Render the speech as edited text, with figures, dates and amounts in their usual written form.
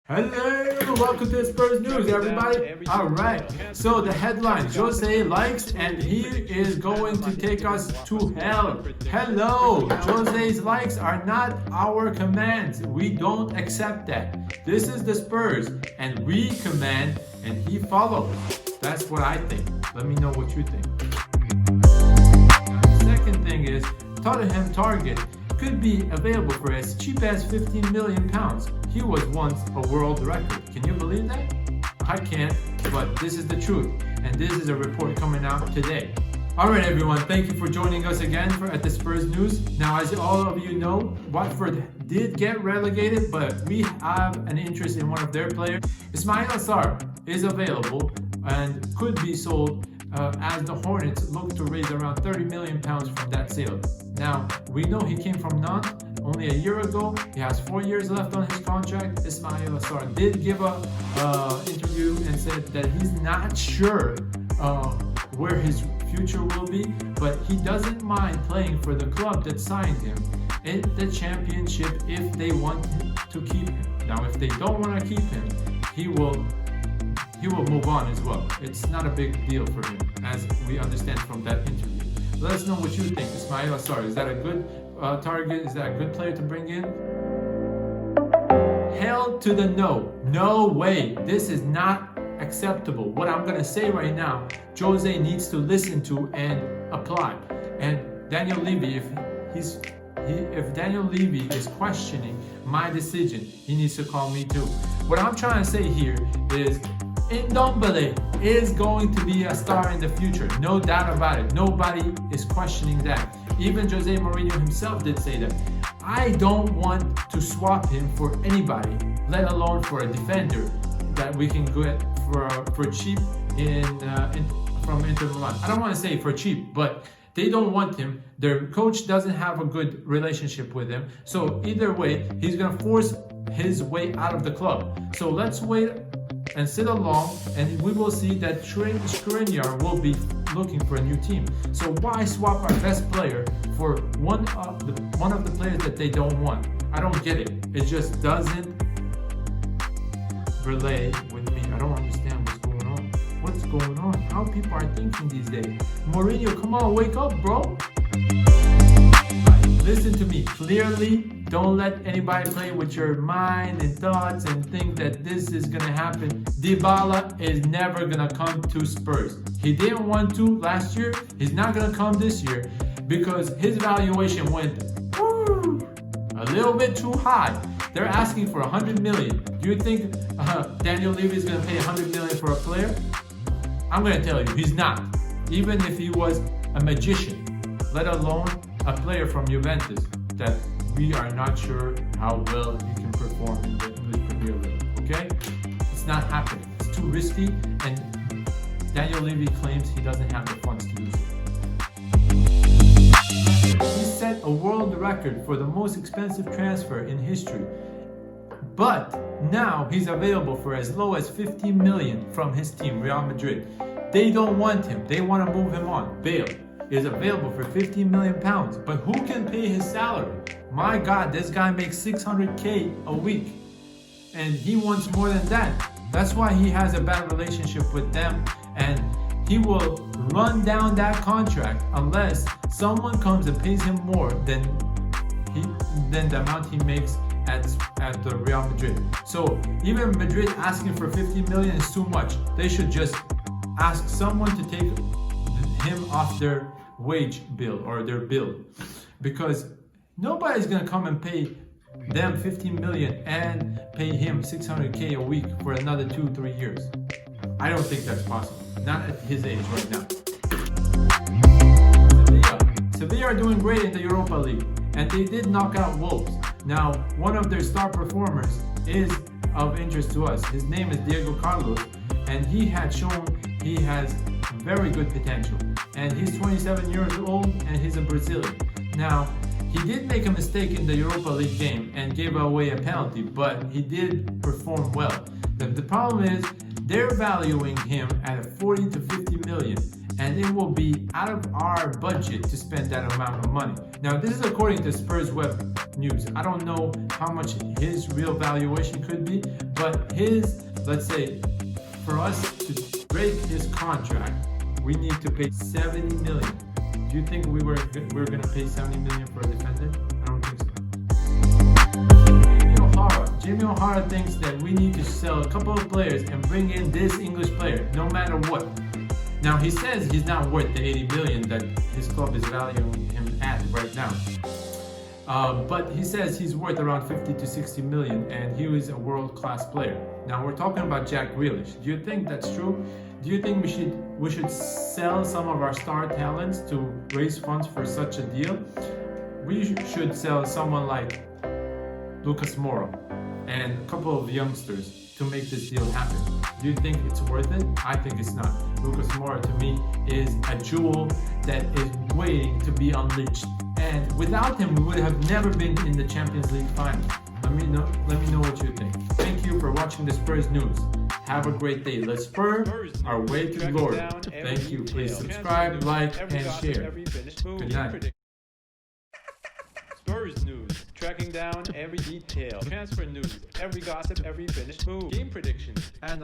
Hello, welcome to Spurs News, everybody. All right, so the headline, Jose likes and he is going to take us to hell. Hello, Jose's likes are not our commands. We don't accept that. This is the Spurs and we command and he follows. That's what I think. Let me know what you think. The second thing is Tottenham target could be available for as cheap as £15 million. He was once a world record. Can you believe that? I can't, but this is the truth. And this is a report coming out today. Alright everyone, thank you for joining us again at the Spurs News. Now, as all of you know, Watford did get relegated, but we have an interest in one of their players. Ismail Assar is available and could be sold as the Hornets look to raise around £30 million from that sale. Now, we know he came from Nantes only a year ago. He has 4 years left on his contract. Ismail Assar did give a interview and said that he's not sure where his future will be, but he doesn't mind playing for the club that signed him in the championship if they want to keep him. Now, if they don't want to keep him, he will move on as well. It's not a big deal for him, as we understand from that interview. Let us know what you think. Ismail Assar, is that a good target? Is that a good player to bring in? Hell to the no. No way. This is not acceptable. What I'm going to say right now, Jose needs to listen to and apply. And Daniel Levy, if Daniel Levy is questioning my decision, he needs to call me too. What I'm trying to say here is Ndombele is going to be a star in the future, no doubt about it. Nobody is questioning that. Even Jose Mourinho himself did say that. I don't want to swap him for anybody, let alone for a defender that we can get for cheap from Inter Milan. I don't want to say for cheap, but they don't want him. Their coach doesn't have a good relationship with him. So either way, he's going to force his way out of the club. So let's wait and sit along, and we will see that Skriniar will be looking for a new team. So why swap our best player for one of the players that they don't want? I don't get it. It just doesn't relay with me. I don't understand what's going on. What's going on? How people are thinking these days. Mourinho, come on, wake up, bro. Listen to me clearly. Don't let anybody play with your mind and thoughts and think that this is going to happen. Dybala is never going to come to Spurs. He didn't want to last year. He's not going to come this year because his valuation went a little bit too high. They're asking for 100 million. Do you think Daniel Levy is going to pay 100 million for a player? I'm going to tell you, he's not. Even if he was a magician, let alone a player from Juventus that we are not sure how well he can perform in the English Premier League. Okay? It's not happening. It's too risky, and Daniel Levy claims he doesn't have the funds to do so. He set a world record for the most expensive transfer in history, but now he's available for as low as 50 million from his team, Real Madrid. They don't want him. They want to move him on. Bale is available for 15 million pounds, but who can pay his salary? My God, this guy makes 600k a week, and he wants more than that. That's why he has a bad relationship with them, and he will run down that contract unless someone comes and pays him more than the amount he makes at the Real Madrid. So even Madrid asking for 50 million is too much. They should just ask someone to take him off their wage bill or their bill, because nobody's gonna come and pay them 15 million and pay him 600k a week for another 2-3 years. I don't think that's possible, not at his age right now. Sevilla are doing great in the Europa League, and they did knock out Wolves. Now, one of their star performers is of interest to us. His name is Diego Carlos, and he had shown he has very good potential. And he's 27 years old, and he's a Brazilian. Now, he did make a mistake in the Europa League game and gave away a penalty, but he did perform well. The problem is they're valuing him at 40 to 50 million, and it will be out of our budget to spend that amount of money. Now, this is according to Spurs news. I don't know how much his real valuation could be, but let's say, for us to break his contract, we need to pay 70 million. Do you think we're going to pay 70 million for a defender? I don't think so. Jamie O'Hara thinks that we need to sell a couple of players and bring in this English player, no matter what. Now, he says he's not worth the 80 million that his club is valuing him at right now. But he says he's worth around 50 to 60 million, and he is a world-class player. Now, we're talking about Jack Grealish. Do you think that's true? Do you think we should sell some of our star talents to raise funds for such a deal? We should sell someone like Lucas Moura and a couple of youngsters to make this deal happen. Do you think it's worth it? I think it's not. Lucas Moura, to me, is a jewel that is waiting to be unleashed. And without him, we would have never been in the Champions League final. Let me know what you think. Thank you for watching the Spurs news. Have a great day. Let's Spurs our way to glory. Thank you. Please subscribe, like, and share. Good night. Spurs news, tracking down every detail. Transfer news, every gossip, every finished move. Game predictions, and